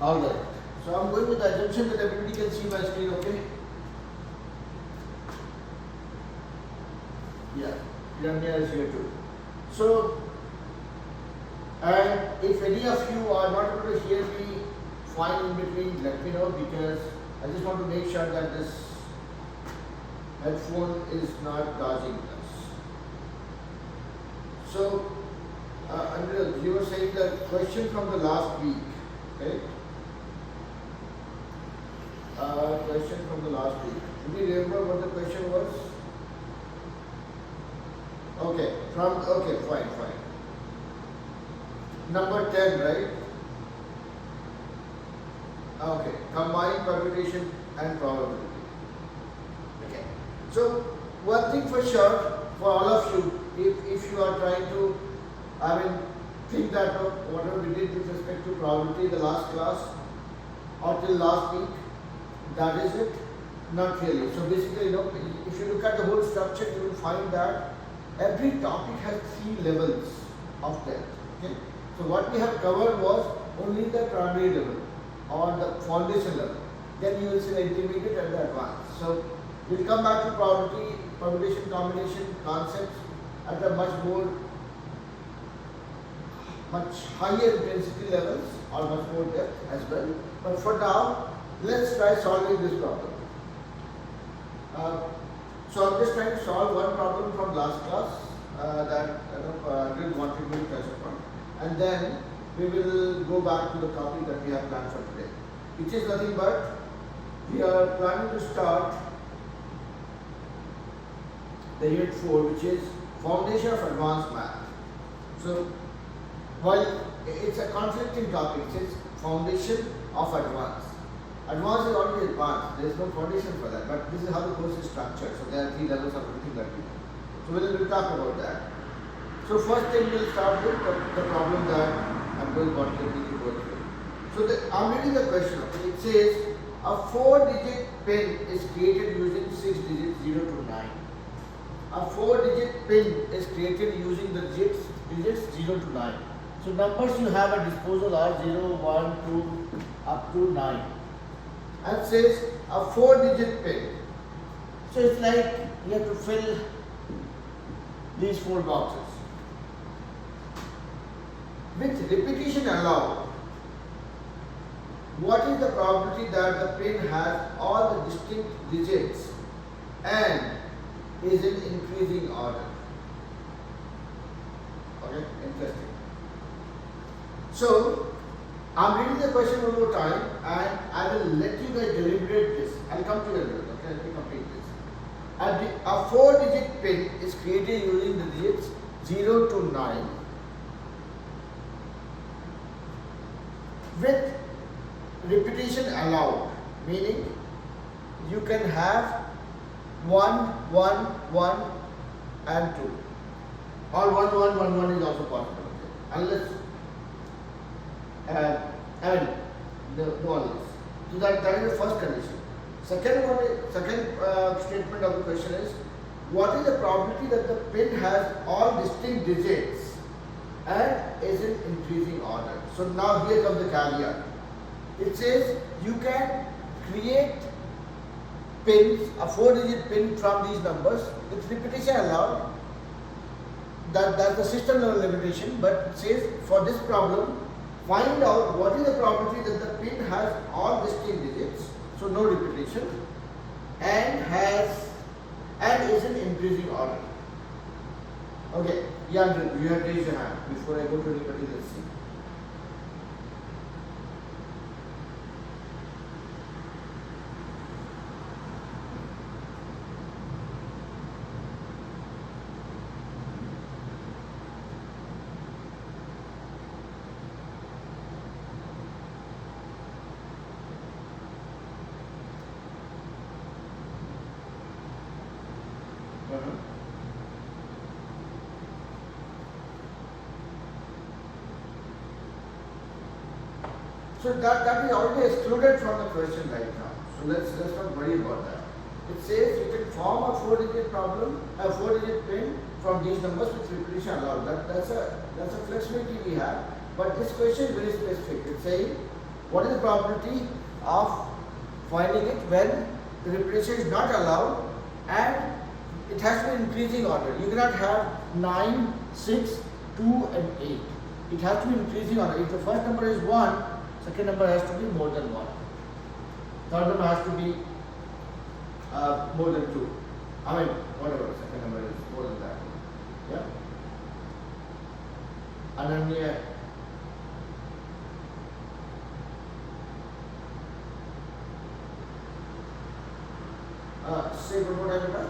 Alright. So I'm going with the assumption that everybody can see my screen, okay? Yeah, Hiranya is here too. So, and if any of you are not able to hear me fine in between, let me know, because I just want to make sure that this headphone is not dodging us. So, Anil, you were saying the question from the last week, okay? Question from the last week. Do you remember what the question was? Okay, fine. Number 10, right? Okay, combine permutation and probability. Okay. So, one thing for sure, for all of you, if you are trying to, think that whatever we did with respect to probability in the last class or till last week, that is it? Not really. So basically, if you look at the whole structure, you will find that every topic has 3 levels of depth. Okay. So what we have covered was only the primary level or the foundation level. Then you will see the intermediate and the advanced. So we'll come back to probability, permutation, combination concepts at a much higher intensity levels or much more depth as well. But for now, let's try solving this problem. So I'm just trying to solve one problem from last class that I didn't want to touch upon, and then we will go back to the topic that we have planned for today, which is nothing but we are planning to start the unit 4, which is Foundation of Advanced Math. So while it's a conflicting topic, it says Foundation of Advanced. Advanced is already advanced, there is no foundation for that, but this is how the course is structured. So there are 3 levels of everything that we do. So we'll talk about that. So first thing we'll start with the problem that I'm going to go through. So I'm reading the question. Okay? It says a 4-digit pin is created using 6 digits 0 to 9. A 4-digit pin is created using the digits 0 to 9. So numbers you have at disposal are 0, 1, 2 up to 9. And says a 4-digit pin. So it's like you have to fill these 4 boxes. With repetition allowed, what is the probability that the pin has all the distinct digits and is in increasing order? Okay, interesting. So, I'm reading the question one more time and I will let you guys deliberate this. I'll come to it. Okay, let me complete this. A 4-digit pin is created using the digits 0 to 9 with repetition allowed, meaning you can have 1, 1, 1 and 2, or 1, 1, 1, 1 is also possible, unless no others. So that is the first condition. Second statement of the question is, what is the probability that the pin has all distinct digits and is in increasing order? So now here comes the caveat. It says you can create pins, a 4-digit pin from these numbers with repetition allowed. That's the system level limitation, but it says for this problem, find out what is the probability that the pin has all distinct digits, so no repetition, and is in increasing order. Okay, Yandri, you have raised your hand. Before I go to anybody, let's see. So that is already excluded from the question right now. So let's not worry about that. It says you can form a 4-digit problem, a 4-digit pin from these numbers with repetition allowed. That's a flexibility we have. But this question is very specific. It's saying What is the probability of finding it when the repetition is not allowed and it has to be increasing order? You cannot have 9, 6, 2 and 8. It has to be increasing order. If the first number is 1, second number has to be more than 1. Third number has to be more than 2. I mean, whatever, second number is more than that. Yeah? Ananya. Say one more time.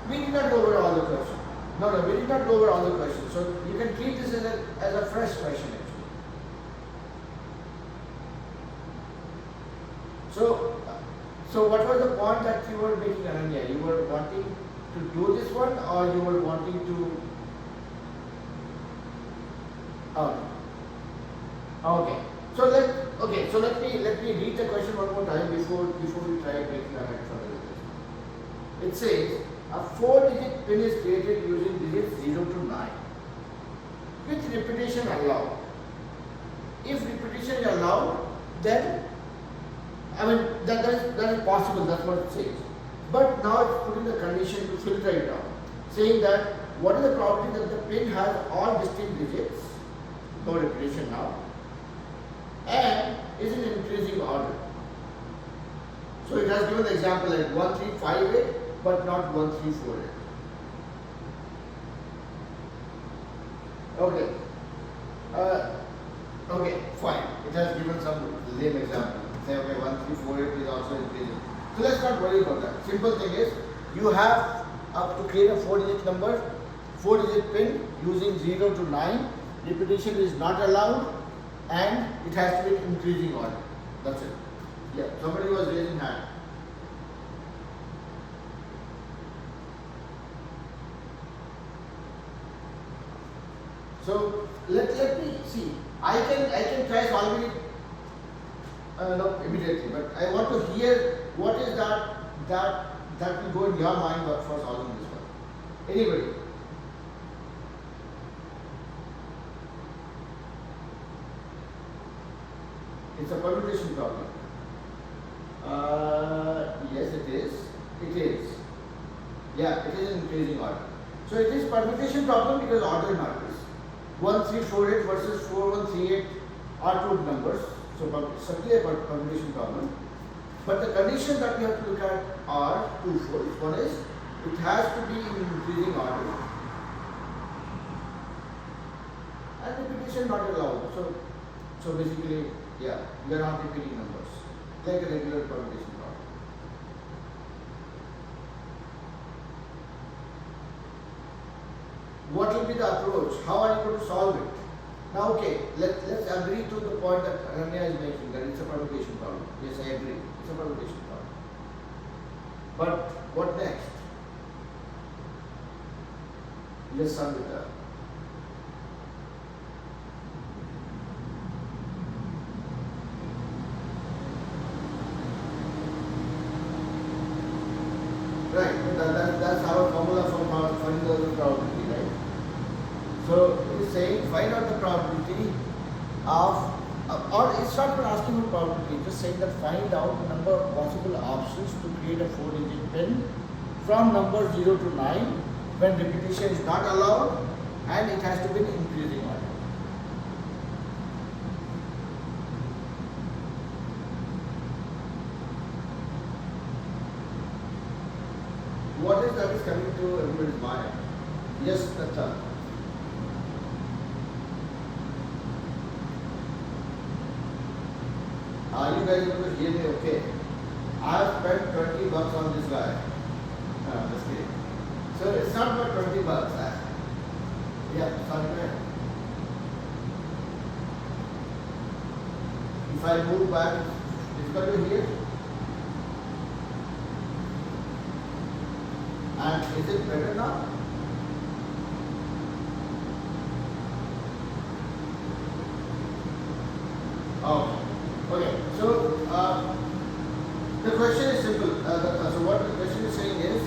We did not go over all the questions. No, we did not go over all the questions. So you can treat this as a fresh question actually. So what was the point that you were making, Ananya? You were wanting to do this one, or you were wanting to? Oh. Okay. So let me read the question one more time before we try breaking our head further with this. It says a 4-digit pin is created using digits 0 to 9 with repetition allowed. If repetition is allowed, then that is possible. That's what it says. But now it's putting the condition to filter it out, saying that what is the probability that the pin has all distinct digits, no repetition now, and is in increasing order. So it has given the example like 1, 3, 5, 8, but not 1, 3, 4, 8. Okay. Okay, fine. It has given some lame example. Say, okay, 1, 3, 4, 8 is also increasing. So let's not worry about that. Simple thing is, you have to create a 4-digit number, 4-digit pin using 0 to 9. Repetition is not allowed, and it has to be increasing order. That's it. Yeah, somebody was raising hand. So let me see. I can try solving it not immediately, but I want to hear what is that will go in your mind for solving this one. Anybody? It's a permutation problem. Yes, it is. It is. Yeah, it is in increasing order. So it is permutation problem because order matters. 1, 3, 4, 8 versus 4, 1, 3, 8 are two numbers. So it's simply a permutation problem. But the conditions that we have to look at are twofold. One is it has to be in increasing order, and repetition not allowed. So basically, yeah, we are not repeating numbers like a regular permutation problem. What will be the approach? How are you going to solve it? Now, okay, let's agree to the point that Ananya is making, that it's a permutation problem. Yes, I agree. It's a permutation problem. But what next? Yes, Sangeeta. Right, that's our formula for finding out the probability, right? So it is saying find out the probability of, or it's not even asking for probability, it's just saying that find out the number of possible options to create a 4-digit pin from number 0 to 9 when repetition is not allowed and it has to be in increasing order. What is that is coming to everybody's mind? Yes, Nathan. Are you guys able to hear me okay? I have spent $20 on this guy. Just kidding. So it's not about $20. Yeah, sorry, man. If I move back, difficult to hear? And is it better now? Oh, okay. So the question is simple. So what the question is saying is,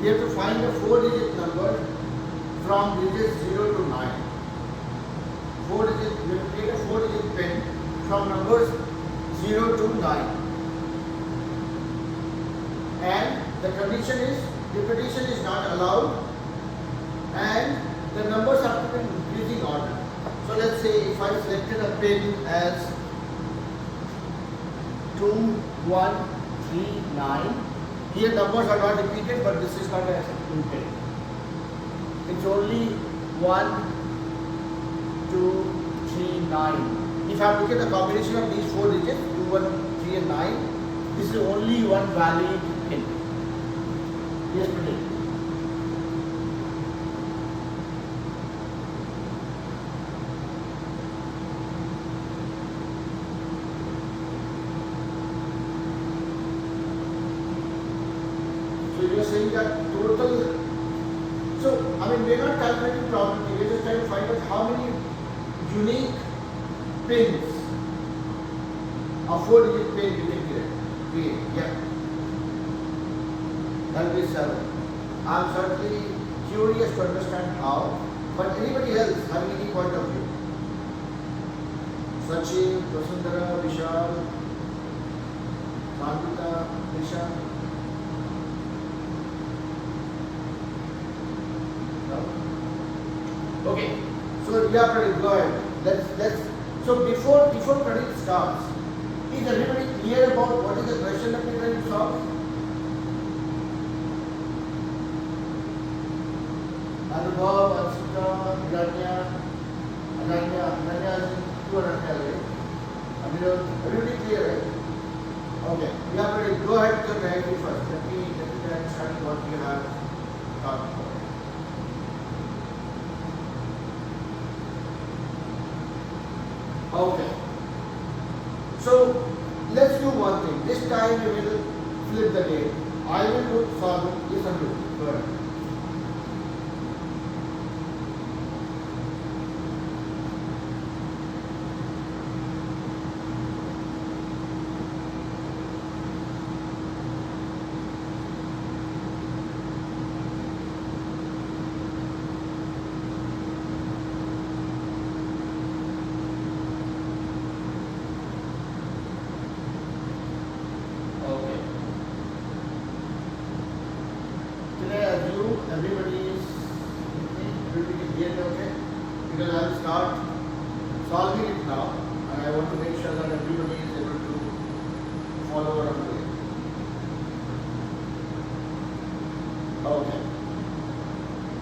we have to find a 4-digit number from digits 0 to 9. 4-digit from numbers 0 to 9. And the condition is repetition is not allowed and the numbers have to be in increasing order. So let's say if I selected a pin as 2, 1, 3, 9, here numbers are not repeated, but this is not a acceptable pin. It's only 1, 2, 3, 9. If I look at the combination of these 4 digits, 2, 1, 3 and 9, this is only one valid pin. Yes, please. So you are saying that total. So I mean, we are not calculating probability. We are just trying to find out how many unique pins or 4-digit pin you can create. Yeah. That will be 7. I am certainly curious to understand how, but anybody else having any point of view? Sachin, Vasundhara, Vishal, Sangita, Nisha? No? Okay. So yeah, Pradeep, go ahead. Let's. So before Pradeep starts, is everybody clear about what is the question that we are trying to solve? Anubhav, Ansita, Ananya is two Ananya, right? Everybody clear, right? Okay. Yeah, Pradeep, go ahead with your narrative first. Let me understand what you have talked about. Okay. So let's do one thing. This time we will flip the game. I will do solving. Yes, I'm doing. Go ahead. Everybody can hear me okay? Because I will start solving it now and I want to make sure that everybody is able to follow what I'm doing. Okay.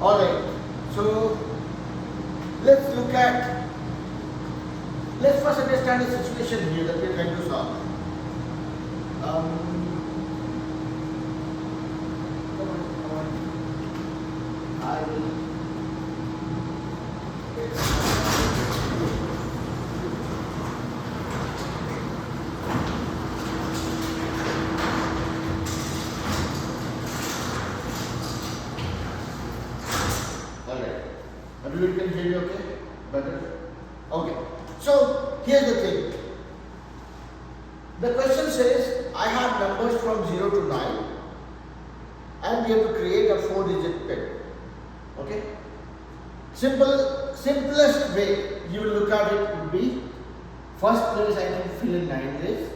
Alright. So let's first understand the situation here that we are trying to solve. I will alright. Everybody can hear me okay? Better? Okay. So here's the thing. The question says I have numbers from 0 to 9 and we have to create a 4-digit pin. Okay? Simplest way you will look at it would be first place I can fill in 9 ways,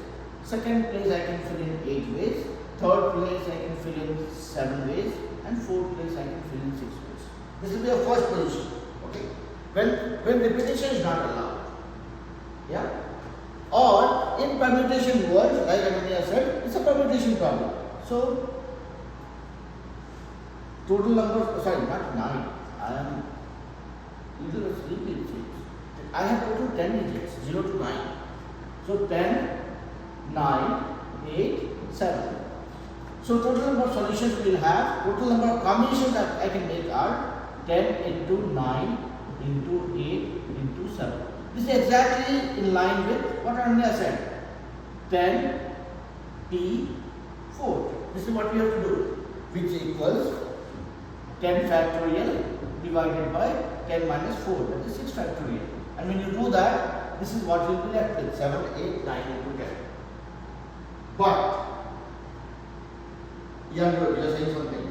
second place I can fill in 8 ways, third place I can fill in 7 ways, and fourth place I can fill in 6 ways. This will be a first position. Okay? When repetition is not allowed. Yeah? Or in permutation words, like Ananya said, it's a permutation problem. So total number, sorry, not 9. I am little sleepy. I have total 10 digits, 0 to 9. So 10, 9, 8, 7. So total number of solutions we will have, total number of combinations that I can make are 10 into 9 into 8 into 7. This is exactly in line with what Ananya said. 10 T 4. This is what we have to do, which equals 10 factorial divided by 10 minus 4, that is 6 factorial. And when you do that, this is what you will be left with 7, 8, 9 into 10. But, you are saying something.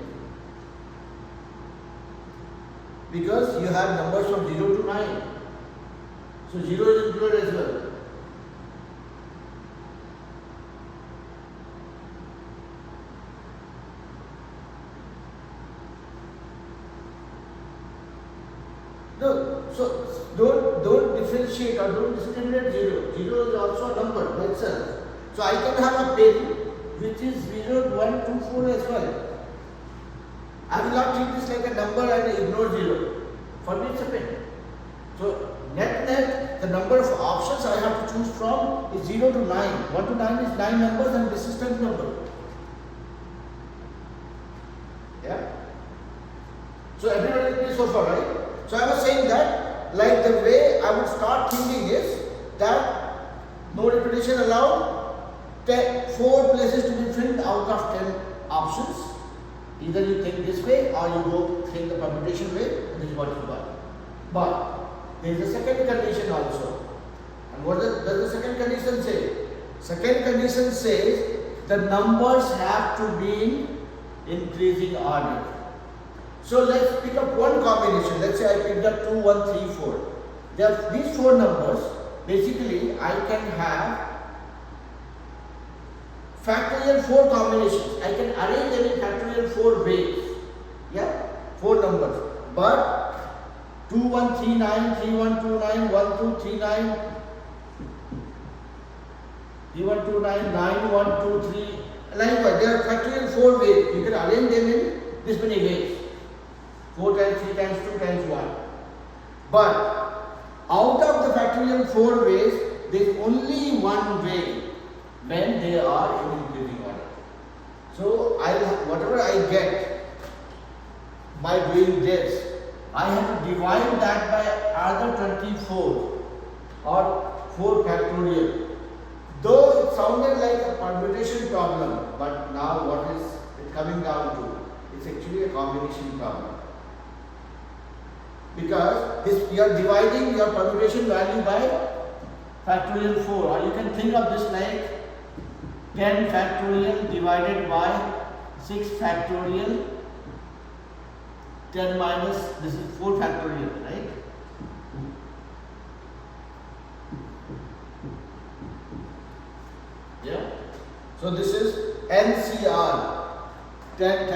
Because you have numbers from 0 to 9. So 0 is included as well. So don't differentiate or don't discriminate 0. 0 is also a number by itself. So I can have a pen which is 0, 1, 2, 4 as well. I will not treat this like a number and ignore 0. For me it's a pen. So net, the number of options I have to choose from is 0 to 9. 1 to 9 is 9 numbers and this is 10th number. Yeah. So everybody with me so far, right? So I was saying that, like the way I would start thinking is that no repetition allowed, 4 places to be filled out of 10 options. Either you think this way or you go think the permutation way, this is what you got. But there is a second condition also. And what does the second condition say? Second condition says the numbers have to be in increasing order. So let's pick up one combination. Let's say I picked up 2, 1, 3, 4. These 4 numbers, basically I can have factorial 4 combinations. I can arrange them in factorial 4 ways. Yeah, 4 numbers. But 2, 1, 3, 9, 3, 1, 2, 9, 1, 2, 3, 9, 3, 1, 2, 9, 9, 1, 2, 3. Likewise, they are factorial 4 ways. You can arrange them in this many ways. 4 times 3 times 2 times 1. But out of the factorial 4 ways, there is only one way when they are in increasing order. So whatever I get by doing this, I have to divide that by either 24 or 4 factorial. Though it sounded like a permutation problem, but now what is it coming down to? It's actually a combination problem. Because you are dividing your permutation value by factorial 4, or you can think of this like 10 factorial divided by 6 factorial, 10 minus, this is 4 factorial, right? Yeah. So this is NCR. 10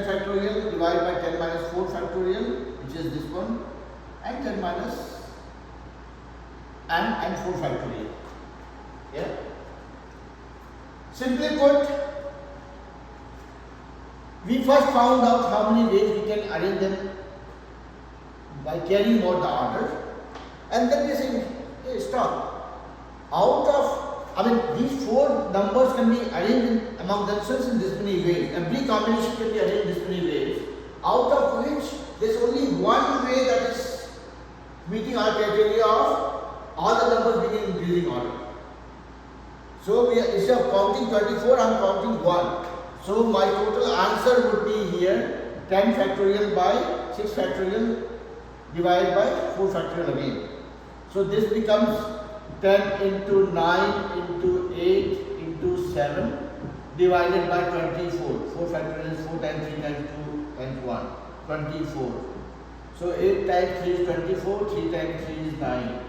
factorial divided by 10 minus 4 factorial, which is this one, and 10 minus and 4 factorial. Yeah. Simply put, we first found out how many ways we can arrange them by carrying out the order, and then we say, hey, stop. These 4 numbers can be arranged among themselves in this many ways. Every combination can be arranged in this many ways, out of which there is only one way that is meeting our criteria of all the numbers being in increasing order. So instead of counting 24, I am counting 1. So my total answer would be here 10 factorial by 6 factorial divided by 4 factorial again. So this becomes 10 into 9 into 8 into 7 divided by 24. 4 factorial is 4 times 3 times 2 times 1. 24. So 8 times 3 is 24, 3 times 3 is 9.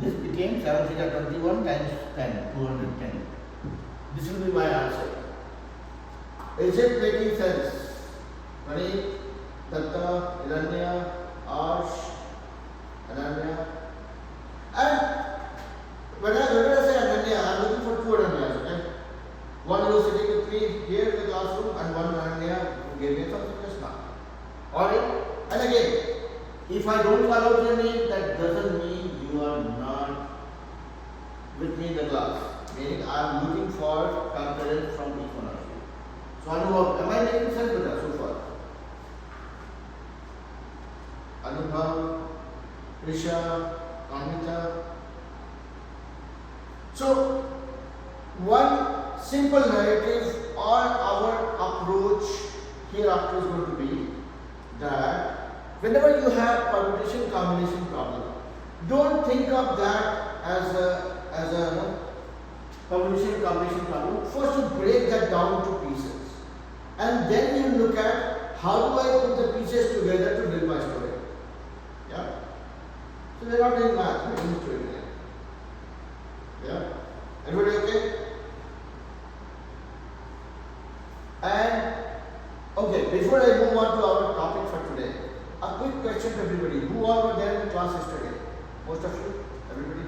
This became 7 3 is 21 times 10, 210. This will be my answer. Is it making sense? Praneet, Datta, Iranya, Arsh, Ananya. And when I say Ananya, I am looking for 2 Ananyas, okay? One who is sitting with me here in the classroom and one Ananya who gave me something just now. Alright? And again, if I don't call out your name, that doesn't mean you are not with me in the class. Meaning I am looking for concurrence from each one of you. So Anubhav, am I making sense with that so far? Anubhav, Prisha, Amita. So one simple narrative or our approach hereafter is going to be that whenever you have permutation combination problem, don't think of that as a permutation combination problem. First you break that down to pieces, and then you look at how do I put the pieces together to build my story. Yeah. So we are not doing math, we are doing storytelling. Yeah. Everybody okay? And okay, before I move on to our topic for today, a quick question to everybody. Who all were there in the class yesterday? Most of you, everybody.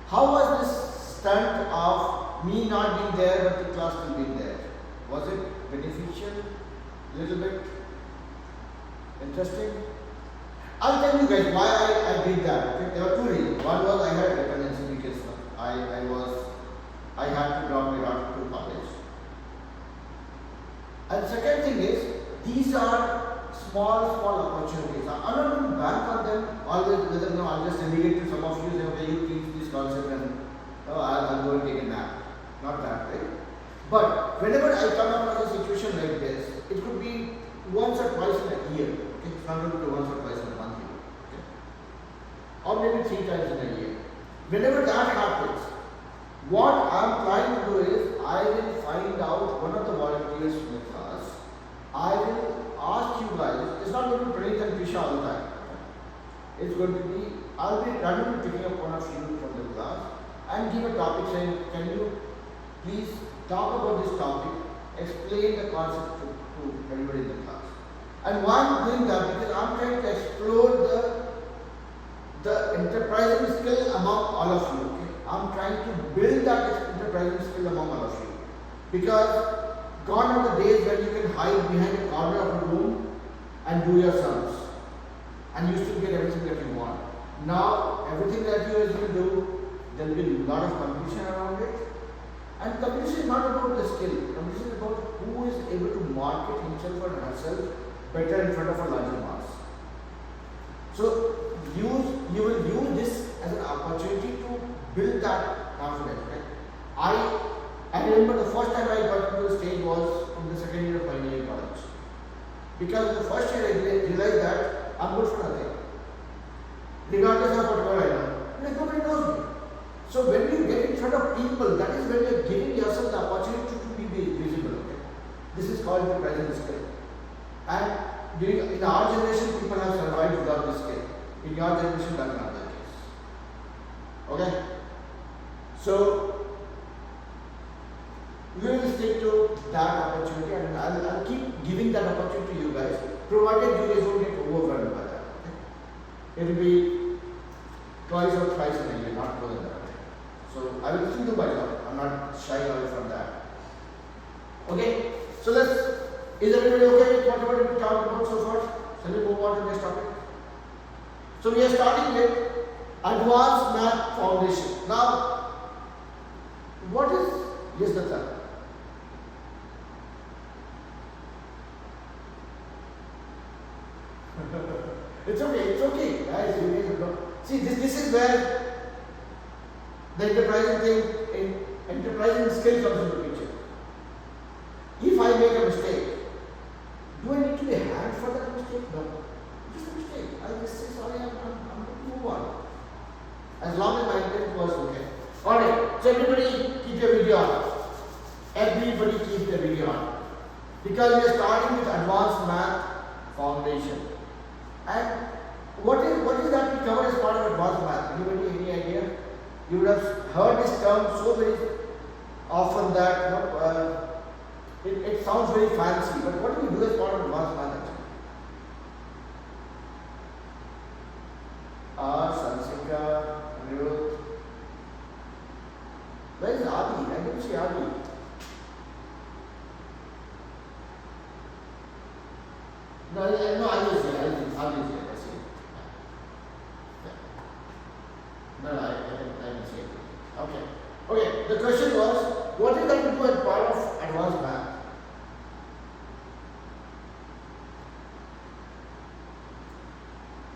How was this stunt of me not being there but the class still being there? Was it beneficial? Little bit? Interesting? I'll tell you guys why I did that. Okay? There were two reasons. One was I had dependency because I had to drop my daughter to college. And second thing is, these are small opportunities. I'm not going to bank on them always, whether I'll just delegate to some of you, say, okay, you teach this concept and I'll go and take a nap. Not that way. But whenever I come across a situation like this, it could be once or twice in a year. Okay? It's not going to be once or twice in a month. Okay? Or maybe 3 times in a year. Whenever that happens, what I'm trying to do is, I will find out one of the volunteers from the class. I will ask you guys, it's not going to be Pranit and Krisha all the time. It's going to be, I'll be randomly picking up one of you from the class and give a topic saying, can you please talk about this topic, explain the concept to everybody in the class. And why I'm doing that, because I'm trying to explore the enterprising skill among all of you. Okay? I'm trying to build that enterprising skill among all of you. Because gone are the days when you can hide behind a corner of a room and do your sums. And you still get everything that you want. Now, everything that you will do, there will be a lot of competition around it. And competition is not about the skill. Competition is about who is able to market himself or herself better in front of a larger mass. So, you will use this as an opportunity to build that confidence. Right? I remember the first time I got into the stage was in the second year of my engineering college. Because the first year I realized that I'm good for nothing. Regardless of whatever I know. Because nobody knows me. So when you get in front of people, that is when you are giving yourself the opportunity to be visible. Okay? This is called the present skill. And in our generation, people have survived without this skill. In your generation, that's not the case. Okay? So, we will stick to that opportunity and I'll keep giving that opportunity to you guys, provided you guys don't get overwhelmed by that. Okay? It will be twice or thrice in a year, not more than that. So, I will still do my job. I'm not shy away from that. Okay? So, is everybody okay with whatever we talked about so far? Shall we move on to the next topic? So, we are starting with Advanced Math Foundation. Now, what is, yes, that's that. It's okay, guys. You guys know. See, this is where the enterprising skill comes into the picture. If I make a mistake, do I need to be hanged for that mistake? No. It's a mistake. I just say sorry, I'm going to move on. As long as my intent was okay. Alright, so everybody keep your video on. Everybody keep the video on. Because we are starting with Advanced Math Foundation. And what is that we cover as part of Advanced Math? Anybody, any idea? You would have heard this term so very often that it sounds very fancy. But what do we do as part of Advanced Math actually? Sansika, Anirudh. Where is Adi? I didn't see Adi. No, Adi is here. Adi is here. I see. Yeah. No, I didn't see it. Okay. The question was, what is that to do as part of Advanced Math?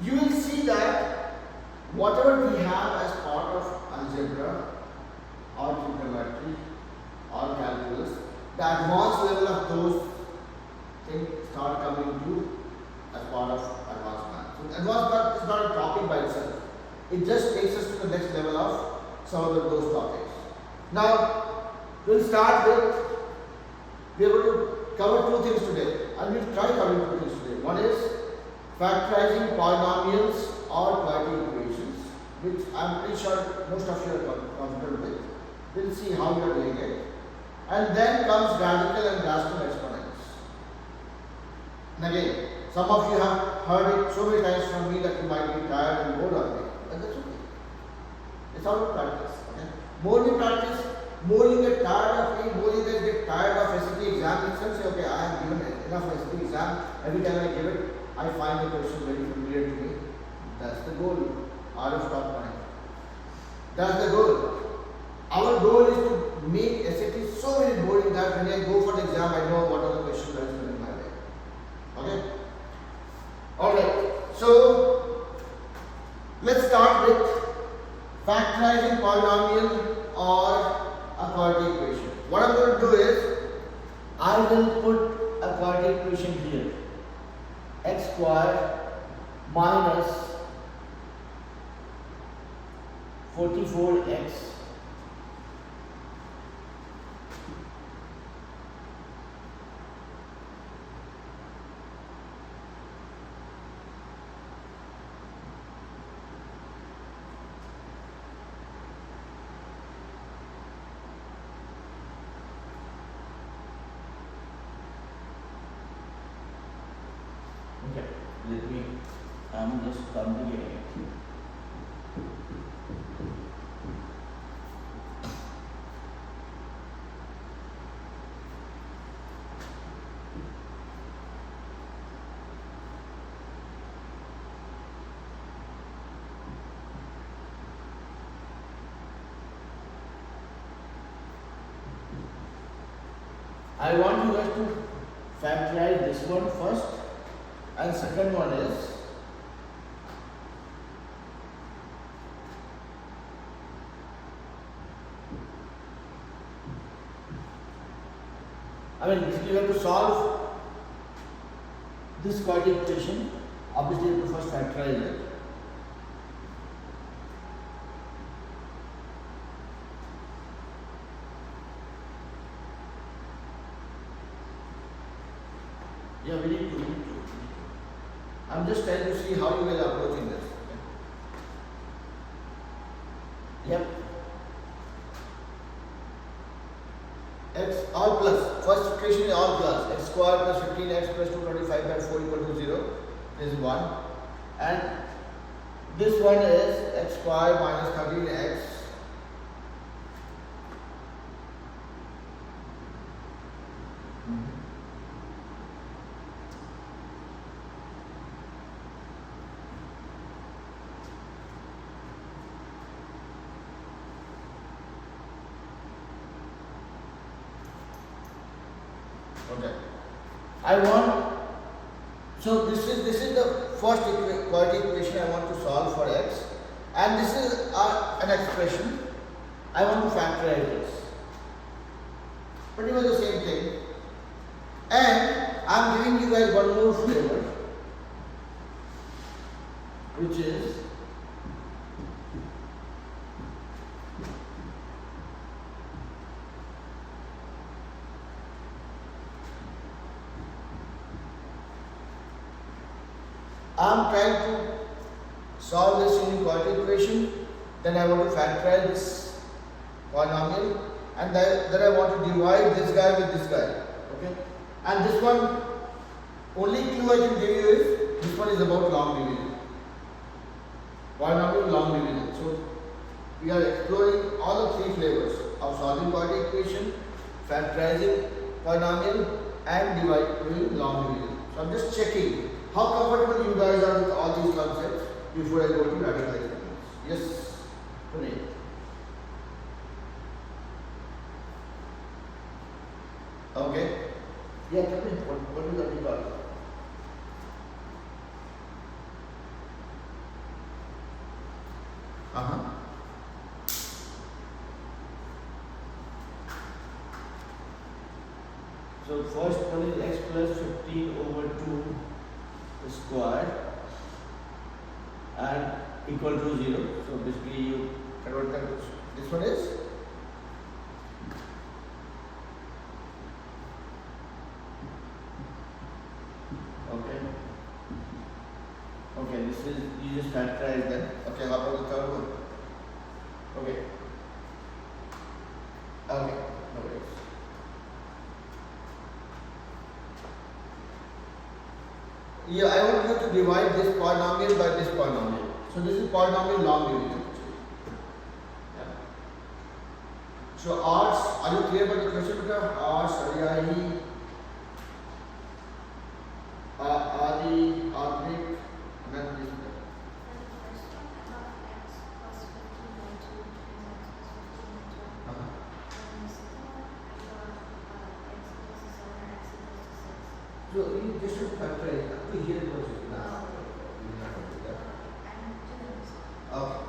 You will see that whatever we have as part of algebra or trigonometry or calculus, the advanced level of those things start coming to as part of Advanced Math. So Advanced Math is not a topic by itself. It just takes us to the next level of some of those topics. Now, we'll start with, we are going to cover two things today. And we'll try covering two things today. One is factorizing polynomials or quadratic equations, which I'm pretty sure most of you are comfortable with. We'll see how we are doing it. And then comes radical and rational exponents. And again, some of you have heard it so many times from me that you might be tired and bored of it. And that's okay. It's all about practice. Okay? More you practice, more you get tired of it, more you guys get tired of SAT exam itself. Say, okay, I have given enough SAT exam. Every time I give it, I find the question very familiar to me. That's the goal. Out of top mind. That's the goal. Our goal is to make SAT so very boring that when I go for the exam, I know what are the questions that is coming my way. Okay? Alright. So, let's start with factorizing polynomial or a quadratic equation. What I'm going to do is, I will put a quadratic equation here. X squared minus 44x okay, let me, I'm just complicating it. I want you guys to factorize this one first, and second one is basically you have to solve this quadratic equation. Obviously, you have to first factorize it. Yeah, we need to. I'm just trying to see how you guys are approaching this. Yep. X all plus. First equation is all plus. X squared plus 15x plus 225 by 4 equal to 0. This is 1. And this one is x squared minus 13x. Okay. I want, so this is the first quadratic equation I want to solve for x, and this is an expression. I want to factorize this. Pretty much the same thing. And I am giving you guys one more flavor, which is I am trying to solve this in quadratic equation, then I want to factorize this polynomial, and then I want to divide this guy with this guy. Okay? And this one, only clue I can give you is this one is about long division. Polynomial long division. So we are exploring all the three flavors of solving quadratic equation, factorizing polynomial, and dividing long division. So I'm just checking how comfortable you guys are with all these concepts before I go to radical experiments. Yes, Puneet. Okay. Yeah, tell me, what is that about? So first one is x plus 15 over 2 squared and equal to 0. So basically you convert that to this one is okay. Okay, this is you just factorize that. Okay, how about the third one? Okay. Okay, no worries. Yeah, I want you to divide this polynomial by this polynomial. So this is polynomial long division. So arts, are you clear about the question, beta? Arts, Ariyahi, Adi, Advik, and then this. So you just should factorize up to here was it now. Okay.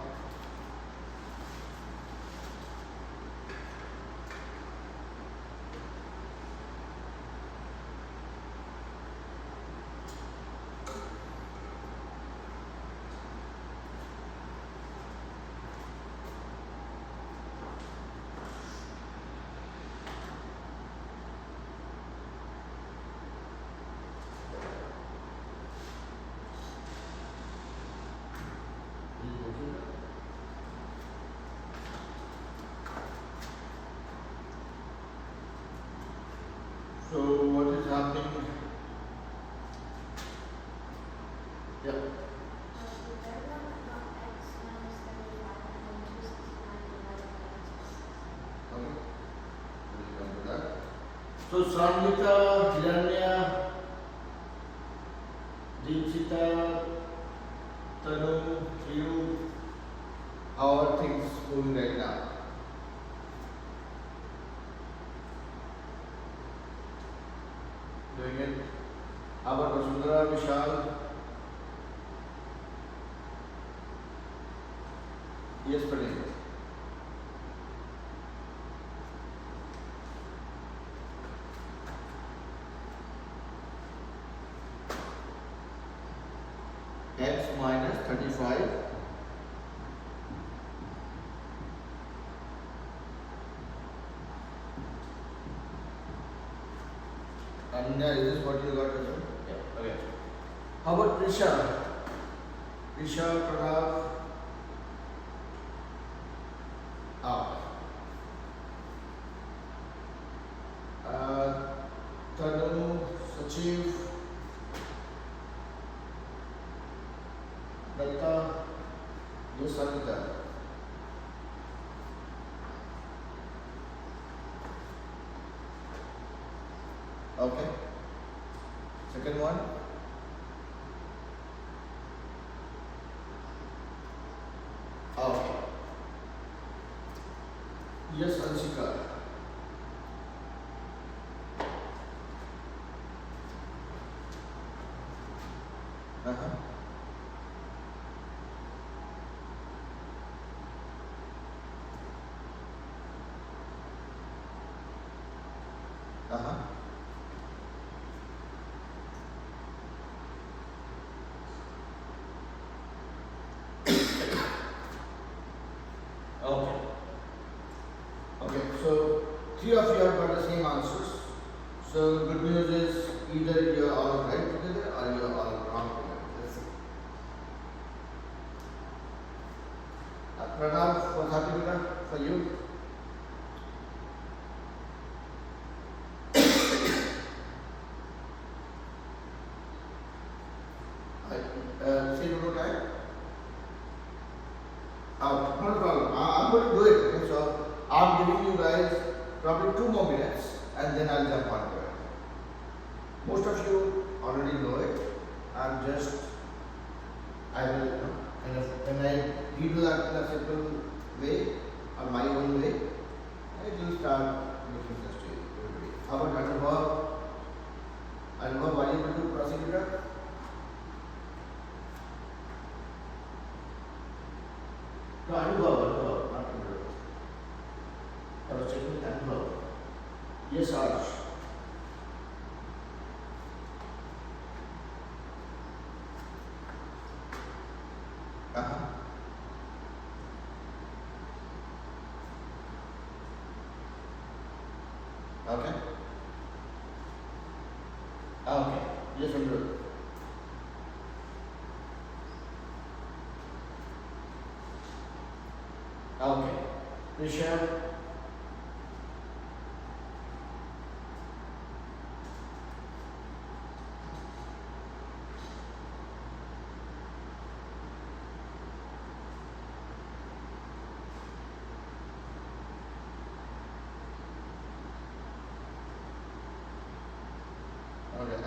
So what is happening? Yeah. Okay. We'll come to that. So Sangita, Hiranya, Deepsita, Tanu, you, how are things moving right now? Doing it. How about Vasundhara, Vishal? Yes, Pradeep. X minus 35. Anya, is this what you got as well? Yeah. Okay. How about Prisha? Prisha, Pranav. Tanu, Sachiv, Datta, yes, Sanita. Okay. Second one. Okay. Yes, Anshika. Uh-huh. Uh-huh. Okay. Okay, so three of you have got the same answers. So good news is either you're all right together or you're all wrong together. Let's see. Pranav, what's happening for you? Say one more time. Not a problem. I'm going to do it. Okay? So I'm giving you guys probably 2 more minutes and then I'll jump onto it. Most of you already know it. I will kind of, when I redo that in a simple way or my own way, it will start making sense to you. Everybody. How about Anubhav? Anubhav, are you able to prosecutor? No, Anubhav, not Anubhav. I was checking with Anubhav. Yes, Arch. Uh-huh. Okay. Okay. Yes, Anubhav. Okay. Rishabh.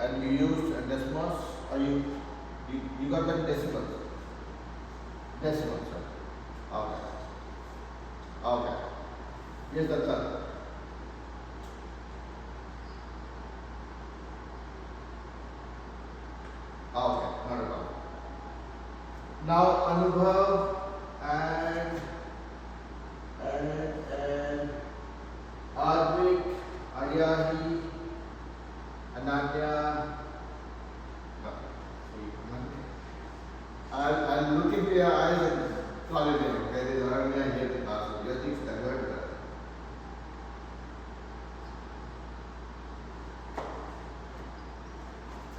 and you used decimals, or you got them decimals? Decimals, right? Okay. Okay. Yes, that's all. Okay, not at all. Now Anubhav and Advik, Aryahi, Ananya. No, I'll look into your eyes and call it in. Okay, there is Aranya here in class. You think that word?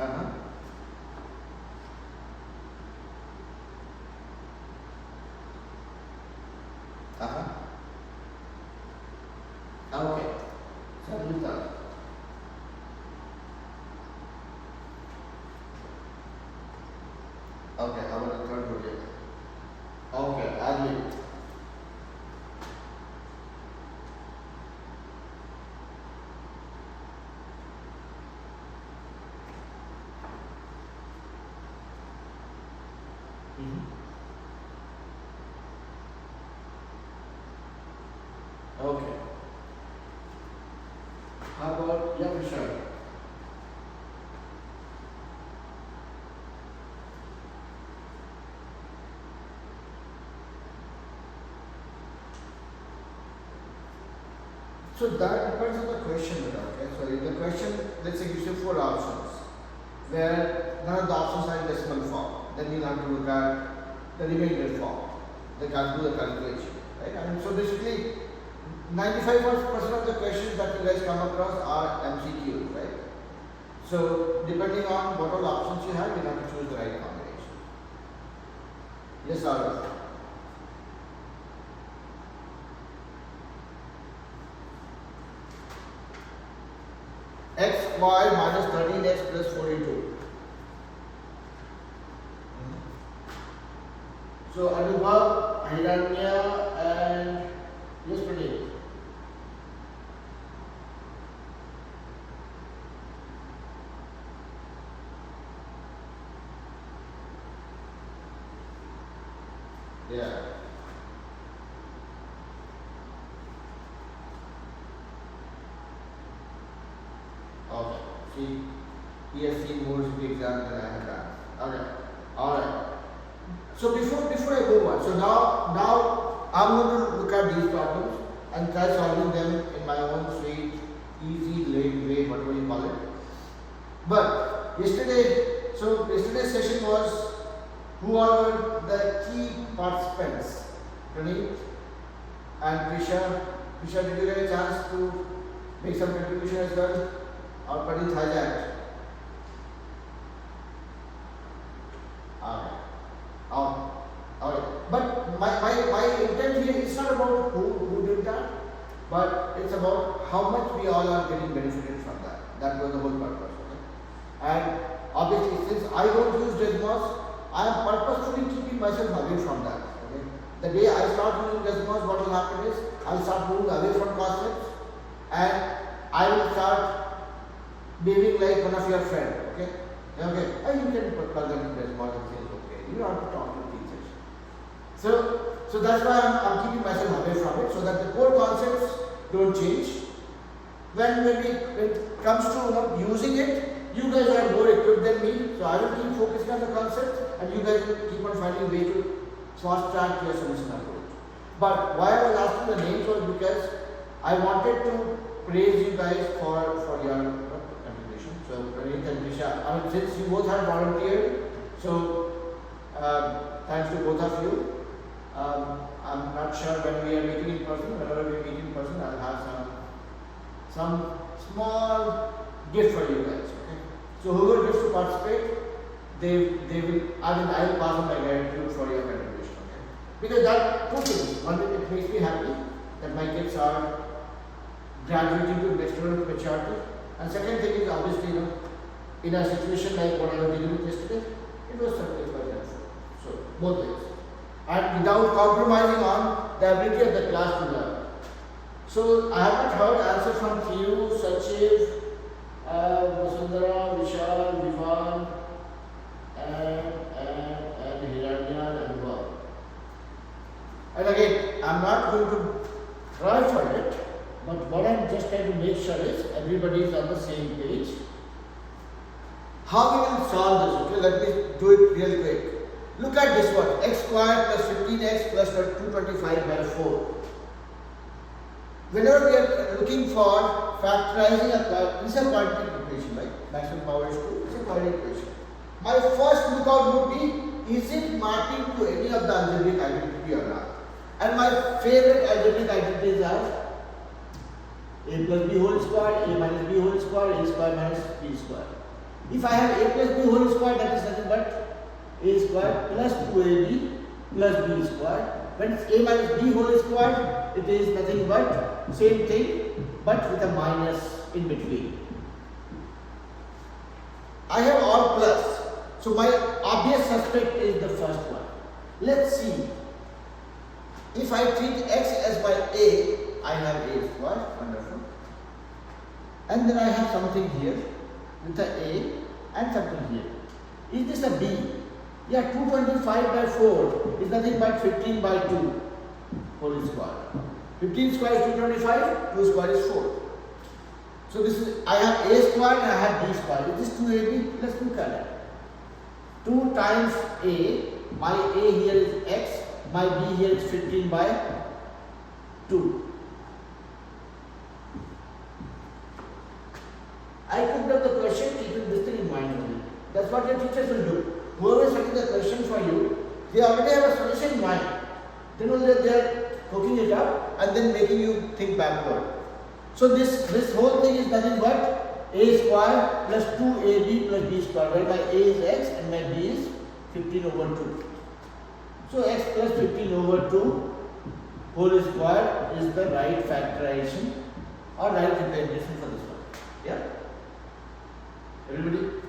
Uh-huh. Uh-huh. Okay. Samyuta. Okay, how about the third project? Okay, Advik. Okay. How about Yavisha? So that depends on the question, okay? So if the question, let's say, gives you 4 options, where none of the options are in decimal form, then you'll have to look at the remainder form, the calculation, right? And so basically, 95% of the questions that you guys come across are MCQs, right? So depending on what all options you have, you have to choose the right combination. Yes, Arvind. X, y minus 13x plus 42. So Anubhav, Hiranya and yes, Pradeep. Yeah. Okay. See, he has seen more of the exam than I have done. Okay. Alright. So before I move on, so now I'm going to look at these problems and try solving them in my own sweet, easy, late way, whatever you call it. But yesterday's session was who are the key participants? Praneet and Prisha. Prisha, did you get a chance to make some contribution as well? Or Praneet hijacked? Alright. But my intent here is not about who did that, but it's about how much we all are getting benefited from that. That was the whole purpose. Okay? And obviously, since I don't use Desmos, I am purposefully keeping myself away from that. Okay? The day I start using Desmos, what will happen is I will start moving away from concepts and I will start behaving like one of your friends. Okay? Okay. And you can plug in Desmos and say, okay, you don't have to talk to teachers. So that's why I'm keeping myself away from it, so that the core concepts don't change. When it comes to using it, you guys are more equipped than me, so I will keep focusing on the concepts and you guys will keep on finding a way to fast track your solution approach. But why I was asking the names was because I wanted to praise you guys for your contribution. So Praneet and Prisha, I mean, since you both have volunteered, so thanks to both of you. I'm not sure when we are meeting in person. Whenever we meet in person, I'll have some small gift for you guys. Okay? So whoever gets to participate, they will. I will pass on my gratitude for your contribution. Okay? Because that two things. One, it makes me happy that my kids are graduating to next level of maturity, and second thing is obviously in a situation like what I was dealing with yesterday, it was certainly quite helpful. So both ways. And without compromising on the ability of the class to learn. So I have not heard answer from Theo, Sachiv, Vasundhara, Vishal, Vivan, and Hiranya and Bob. And again, I'm not going to try for it, but what I'm just trying to make sure is everybody is on the same page. How we will solve this? Okay, let me do it real quick. Look at this one, x squared plus 15x plus 225 by 4. Whenever we are looking for factorizing this is a quadratic equation, right? Maximum power is 2, it's a quadratic equation. My first lookout would be, is it mapping to any of the algebraic identity or not? And my favorite algebraic identities are a plus b whole squared, a minus b whole squared, a squared minus b squared. If I have a plus b whole squared, that is nothing but a squared plus 2ab plus b squared. When it's a minus b whole squared, it is nothing but same thing but with a minus in between. I have all plus. So my obvious suspect is the first one. Let's see. If I treat x as my a, I have a squared. Wonderful. And then I have something here with the a and something here. Is this a b? Yeah, 225 by 4 is nothing but 15 by 2 whole square. 15 square is 225, 2 square is 4. So this is, I have a square and I have b square. Is this 2ab? Let's look at it. 2 times a, my a here is x, my b here is 15 by 2. I took up the question keeping this thing in mind only. That's what your teachers will do. Whoever is setting the question for you, they already have a solution in mind. Then only they are cooking it up and then making you think backward. So this whole thing is nothing but a square plus 2ab plus b square, where my a is x and my b is 15 over 2. So x plus 15 over 2 whole square is the right factorization or right representation for this one. Yeah? Everybody?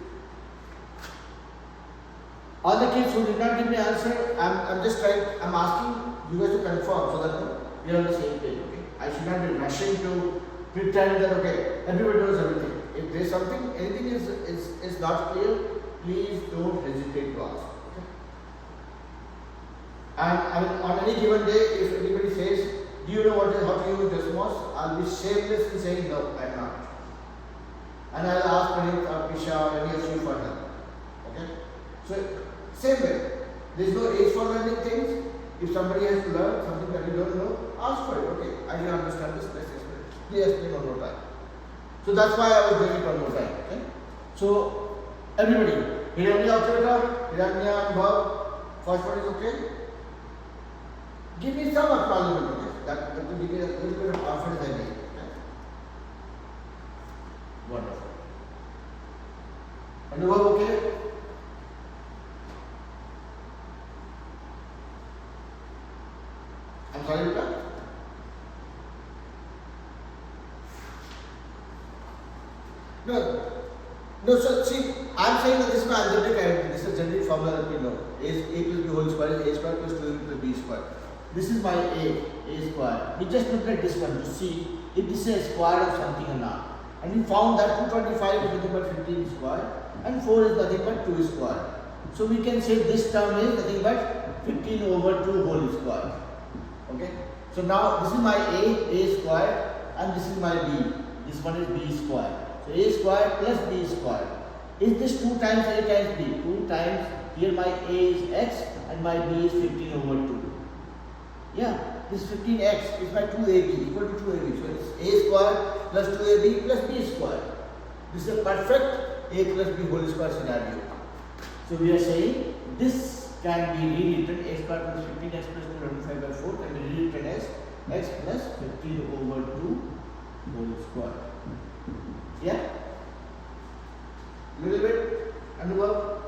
All the kids who did not give me answer, I'm just trying, I'm asking you guys to confirm so that we are on the same page, okay? I should not be rushing to pretend that, okay, everybody knows everything. If there's something, anything is not clear, please don't hesitate to ask, okay? And on any given day, if anybody says, do you know how to use Desmos? I'll be shameless in saying, no, I'm not. And I'll ask Pranit or Pisha or any of you for help, okay? So, same way, there is no age for learning things. If somebody has to learn something that you don't know, ask for it. Okay, I didn't understand this, let's explain. Please explain one more time. So that's why I was doing it one more time. Okay? So, everybody, Hiranya operator, Hiranya and verb, first one is okay? Give me some acknowledgement to this. That will give me a little bit of confidence I need. Okay? Wonderful. And the verb okay? I'm sorry, Vita? No, so see, I'm saying that this is my algebraic identity, this is a generic formula that we know. A plus b whole square is a square plus 2ab plus b square. This is my a square. We just looked at this one to see if this is a square of something or not. And we found that 225 is nothing but 15 square and 4 is nothing but 2 square. So we can say this term is nothing but 15 over 2 whole square. Okay? So now this is my a square, and this is my b. This one is b square. So a square plus b square. Is this 2 times a times b? 2 times, here my a is x and my b is 15 over 2. Yeah, this 15x is my 2ab equal to 2ab. So it's a square plus 2ab plus b square. This is a perfect a plus b whole square scenario. So we are saying this can be rewritten a square plus 15x plus 225 by 4 can be rewritten as x plus 15 over 2 whole square. Yeah? Little bit Anubhav?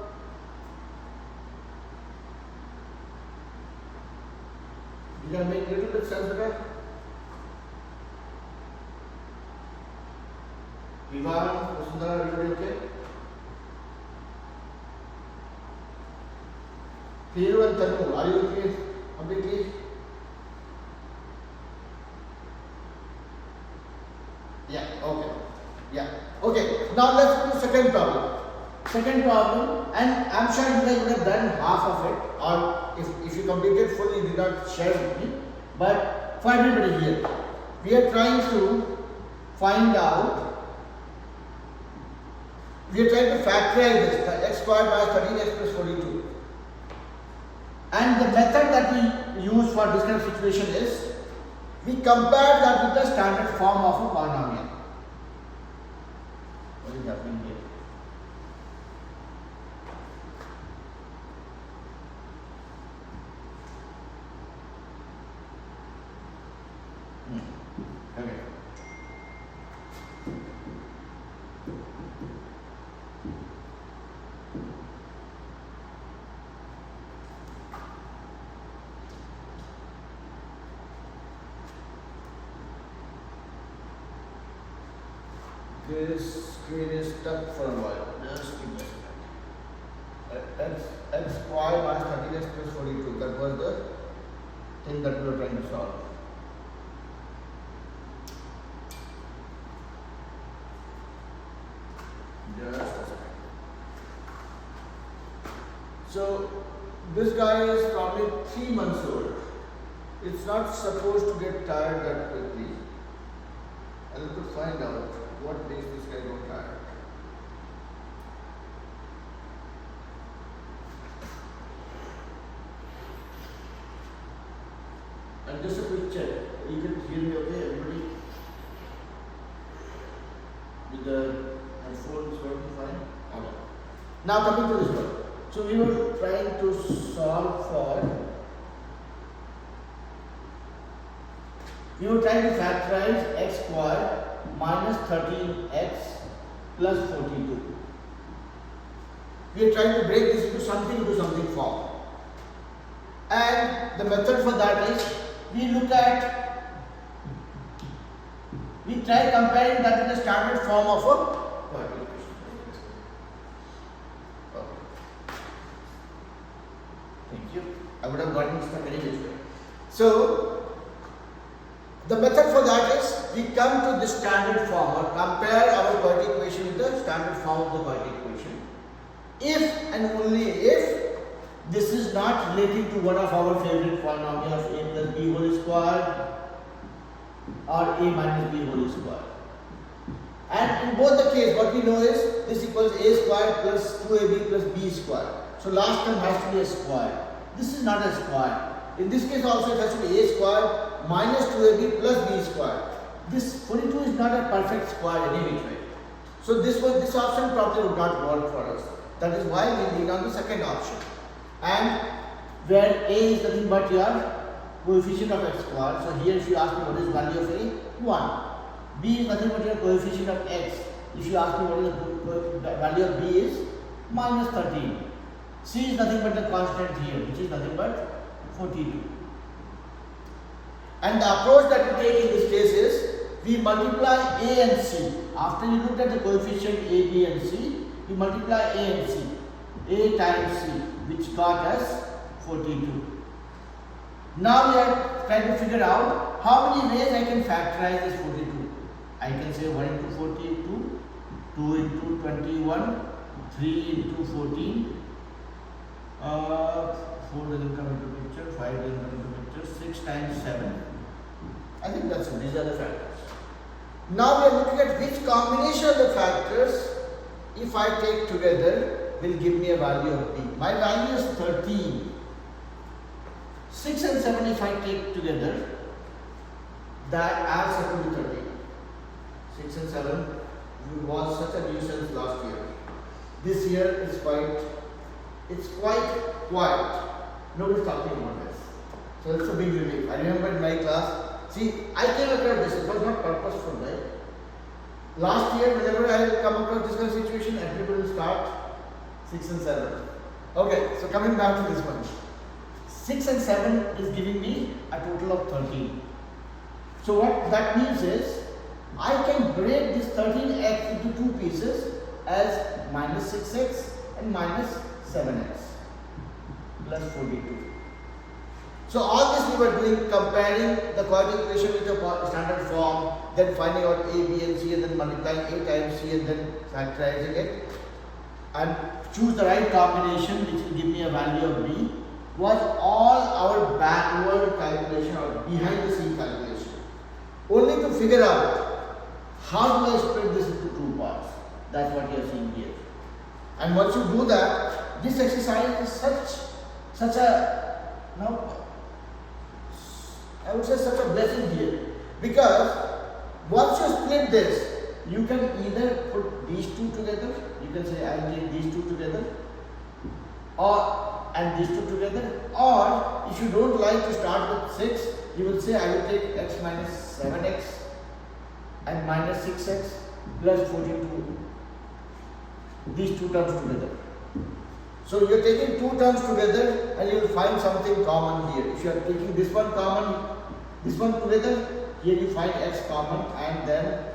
Did I make little bit sense of that? Vivan, Vasundhara, everybody okay? Thiru and Tanu, are you okay completely? Yeah, okay. Yeah. Okay, now let's go to second problem. Second problem, and I'm sure you guys would have done half of it, or if you completed fully, you did not share with me. But for everybody here, we are trying to find out, we are trying to factorize this, x squared minus 13x plus 42. And the method that we use for this kind of situation is, we compare that with the standard form of a polynomial. What is happening here? Okay. This screen is stuck for a while. Just give me a second. X squared minus 13x plus 42. That was the thing that we were trying to solve. Just a second. So this guy is probably 3 months old. It's not supposed to get tired that quickly. I'll have to find out what makes this guy go tired. And just a quick check. You can hear me okay, everybody? With the headphones working fine? Okay. Now coming to this one. So we were trying to solve for, we were trying to factorize x squared minus 13x plus 42. We are trying to break this into something form. And the method for that is, we try comparing that in the standard form of a quadratic equation. Okay. Thank you. I would have gotten stuck anyway. So, the method for that is, we come to the standard form or compare our quadratic equation with the standard form of the quadratic equation. If and only if this is not relating to one of our favorite polynomials of a plus b whole square or a minus b whole square. And in both the case, what we know is this equals a square plus 2ab plus b square. So last term has to be a square. This is not a square. In this case also it has to be a square minus 2ab plus b square. This 42 is not a perfect square any which way. So this option probably would not work for us. That is why we lean on the second option. And where a is nothing but your coefficient of x squared. So here if you ask me what is value of a, 1. B is nothing but your coefficient of x. If you ask me what is the value of b is, minus 13. C is nothing but the constant here, which is nothing but 42. And the approach that we take in this case is, we multiply a and c. After you looked at the coefficient a, b and c, we multiply a and c. A times c, which got us 42. Now we are trying to figure out how many ways I can factorize this 42. I can say 1 into 42, 2 into 21, 3 into 14, 4 doesn't come into picture, 5 doesn't come into picture, 6 times 7. I think that's it. These are the factors. Now we are looking at which combination of the factors, if I take together, will give me a value of b. My value is 13. 6 and 7 if I take together, that adds up to 13. 6 and 7 was such a nuisance last year. This year is quite quiet. Nobody's talking about this. So it's a big relief. I remember in my class, see, I came across this, it was not purposeful, right? Last year, whenever I come across this kind of situation, everybody will start 6 and 7. Okay, so coming back to this one. 6 and 7 is giving me a total of 13. So what that means is, I can break this 13x into two pieces as minus 6x and minus 7x plus 42. So all this we were doing, comparing the quadratic equation with the standard form, then finding out a, b and c, and then multiplying a times c and then factorizing it, and choose the right combination which will give me a value of b, was all our backward calculation or behind the scene calculation. Only to figure out how do I split this into two parts. That's what you are seeing here. And once you do that, this exercise is such a, I would say such a blessing here, because once you split this, you can either put these two together. You can say I will take these two together, and these two together, or if you don't like to start with 6, you will say I will take x minus 7x and minus 6x plus 42. These two terms together. So you are taking two terms together and you will find something common here. If you are taking this one common, this one together, here you find x common, and then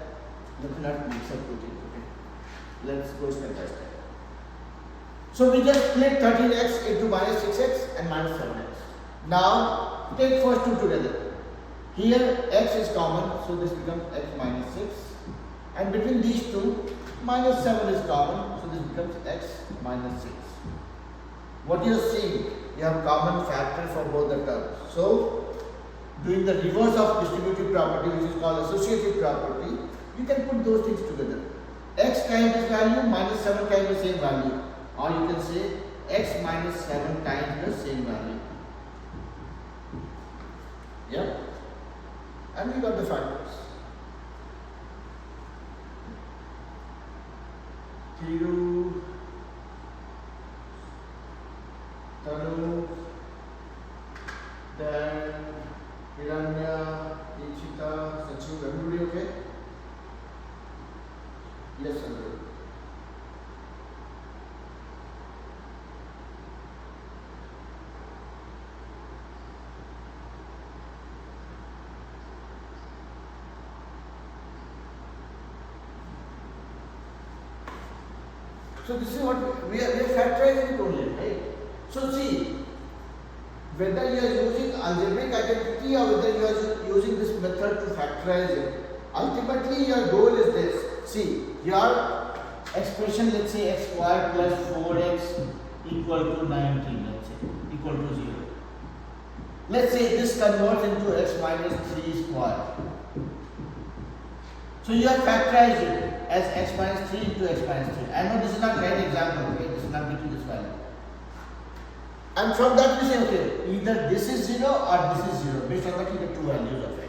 let me not mix up with it. Okay. Let's go step by step. So we just split 13x into minus 6x and minus 7x. Now take first two together. Here x is common, so this becomes x minus 6, and between these two, minus 7 is common, so this becomes x minus 6. What you are seeing, you have common factor for both the terms. So, doing the reverse of distributive property, which is called associative property, you can put those things together. X times this value minus 7 times the same value, or you can say x minus 7 times the same value. Yeah? And we got the factors. Thiru, Tanu, Dan, Hiranya, Ichita, Sachiv, everybody okay? Yes, everybody. So this is what we are factorizing it only, right? So see, whether you are using algebraic identity or whether you are using this method to factorize it, ultimately your goal is this. See, your expression, let's say x squared plus 4x equal to 19, let's say, equal to 0. Let's say this converts into x minus 3 squared. So you have factorized it as x minus 3 into x minus 3. I know this is not the right example, okay? This is not getting this value. And from that we say, okay, either this is 0 or this is 0. Based on that you get two values of x.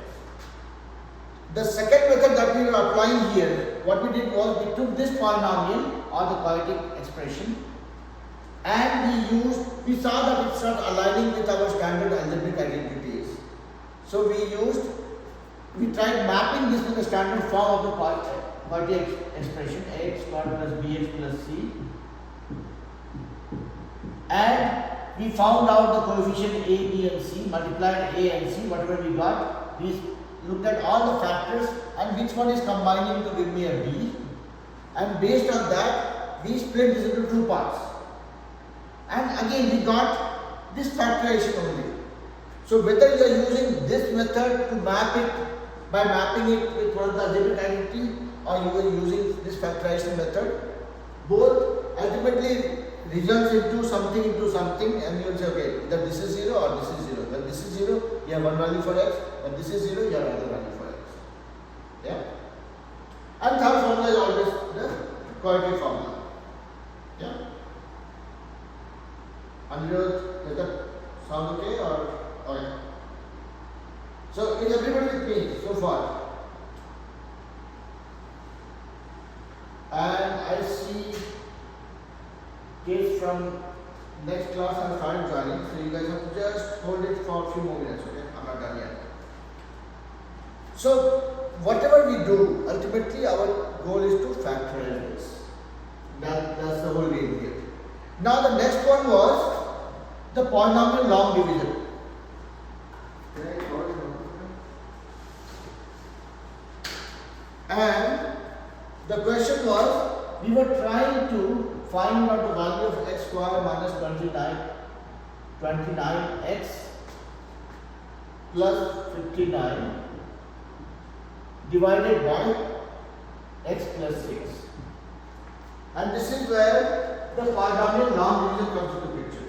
The second method that we are applying here, what we did was we took this polynomial or the quadratic expression and we saw that it's not aligning with our standard algebraic identities. So we tried mapping this to the standard form of the quadratic expression ax squared plus bx plus c, and we found out the coefficient a, b and c, multiplied a and c, whatever we got, we looked at all the factors and which one is combining to give me a b, and based on that we split this into two parts, and again we got this factorization only. So whether you are using this method to map it by mapping it with one of the algebraic identity, or you are using this factorization method, both ultimately results into something, and you will say, okay, either this is 0 or this is 0. When this is 0, you have one value for x. When this is 0, you have another value for x. Yeah? And third formula is always the quadratic formula. Yeah? Anirudh, does that sound okay or okay? So is everybody with me so far? And I see kids from next class have started joining, so you guys have to just hold it for a few more minutes, okay? I'm not done yet. So whatever we do, ultimately our goal is to factorize this. That's the whole game here. Now the next one was the polynomial long division. And the question was, we were trying to find out the value of x squared minus 29x plus 59 divided by x plus 6. And this is where the polynomial long division comes into picture.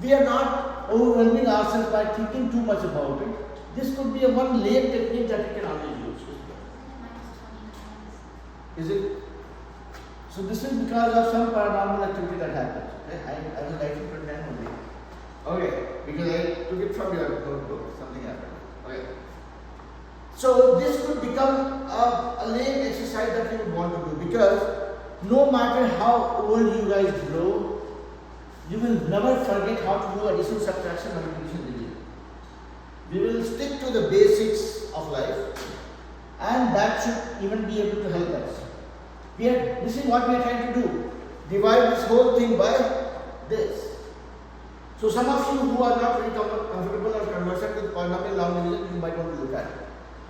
We are not overwhelming ourselves by thinking too much about it. This could be a one lame technique that we can always use. Is it? So this is because of some paranormal activity that happens. Okay? I was writing for 10 only. Okay, because I took it from your notebook. Something happened. Okay. So this could become a lame exercise that you would want to do, because no matter how old you guys grow, you will never forget how to do addition, subtraction, multiplication, division. We will stick to the basics of life, and that should even be able to help us. This is what we are trying to do. Divide this whole thing by this. So some of you who are not very comfortable or conversant with polynomial long division, you might want to look at it.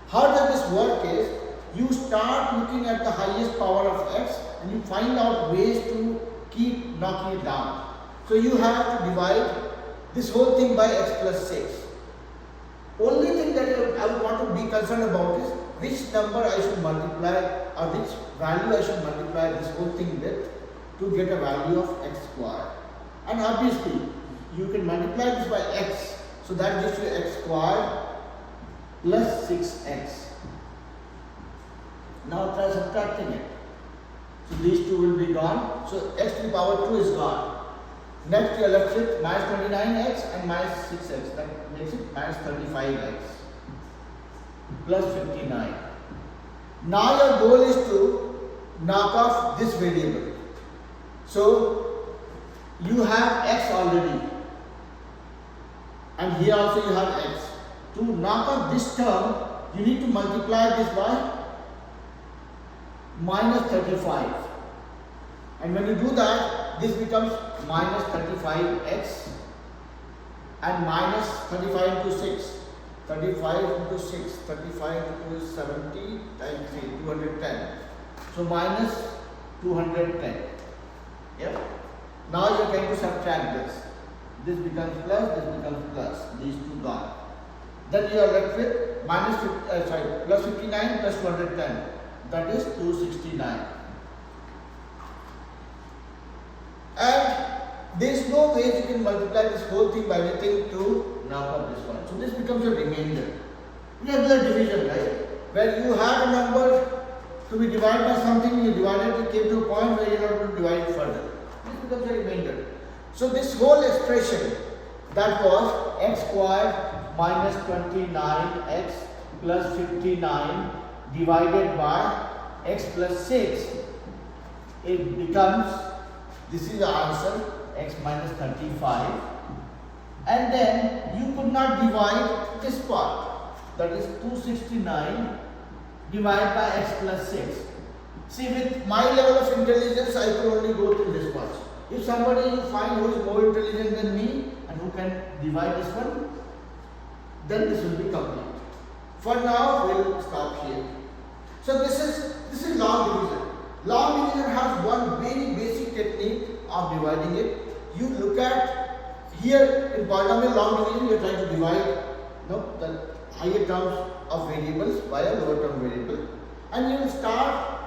How does this work is, you start looking at the highest power of x and you find out ways to keep knocking it down. So you have to divide this whole thing by x plus 6. Only thing that I would want to be concerned about is which number I should multiply, or which value I should multiply this whole thing with to get a value of x squared. And obviously you can multiply this by x, so that gives you x squared plus 6x. Now try subtracting it. So these two will be gone. So x to the power 2 is gone. Next you are left with minus 29x and minus 6x. That makes it minus 35x plus 59. Now your goal is to knock off this variable. So you have x already, and here also you have x. To knock off this term, you need to multiply this by minus 35. And when you do that, this becomes minus 35x and minus 35 into 6. 35 into 6, 35 into 70 times 3, 210. So minus 210. Yep. Now you are going to subtract this. This becomes plus, this becomes plus. These two gone. Then you are left with plus 59 plus 210. That is 269. And there is no way you can multiply this whole thing by anything to knock off this one. So this becomes a remainder. Regular division, right? Where you had a number to be divided by something, you divided it, came to a point where you are not going to divide it further. This becomes a remainder. So this whole expression, that was x squared minus 29x plus 59 divided by x plus 6, it becomes, this is the answer, x minus 35. And then you could not divide this part, that is 269 divided by x plus 6. See, with my level of intelligence, I could only go through this much. If somebody you find who is more intelligent than me and who can divide this one, then this will be complete. For now, we will stop here. So this is long division. Long division has one very basic technique of dividing it. You look at here in polynomial long division, you are trying to divide the higher terms of variables by a lower term variable, and you will start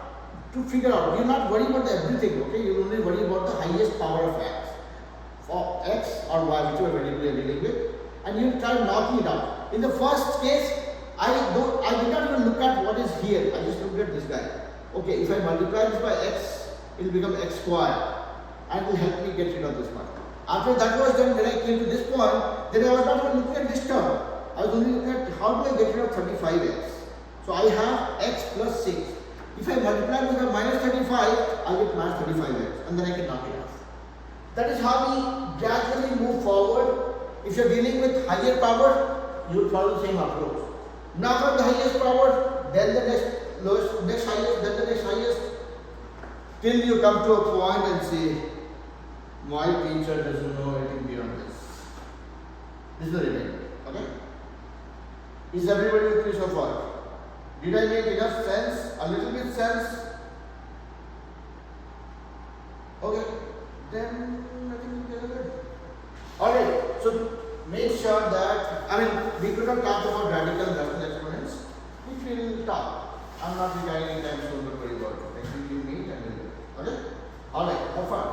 to figure out. You will not worry about everything, okay? You will only worry about the highest power of x, for x or y, whichever variable you are dealing with, and you will try knocking it out. In the first case, I did not even look at what is here. I just looked at this guy. Okay, if I multiply this by x, it will become x squared, and will help me get rid of this one. After that was done, when I came to this point, then I was not even looking at this term. I was only looking at how do I get rid of 35x. So I have x plus 6. If I multiply this by minus 35, I get minus 35x, and then I can knock it off. That is how we gradually move forward. If you are dealing with higher power, you will follow the same approach. Knock out the highest power, then the next highest, then the next highest, till you come to a point and say, my teacher doesn't know anything beyond this. This is the remainder. Okay? Is everybody with me so far? Did I make enough sense? A little bit sense? Okay. Then I think we are good. Alright. So make sure that, I mean, we could not talk about radical and Russell exponents, which we will talk. I'm not retiring anytime soon, don't worry about it. Next week we meet and we'll do it. Okay? Alright, have fun.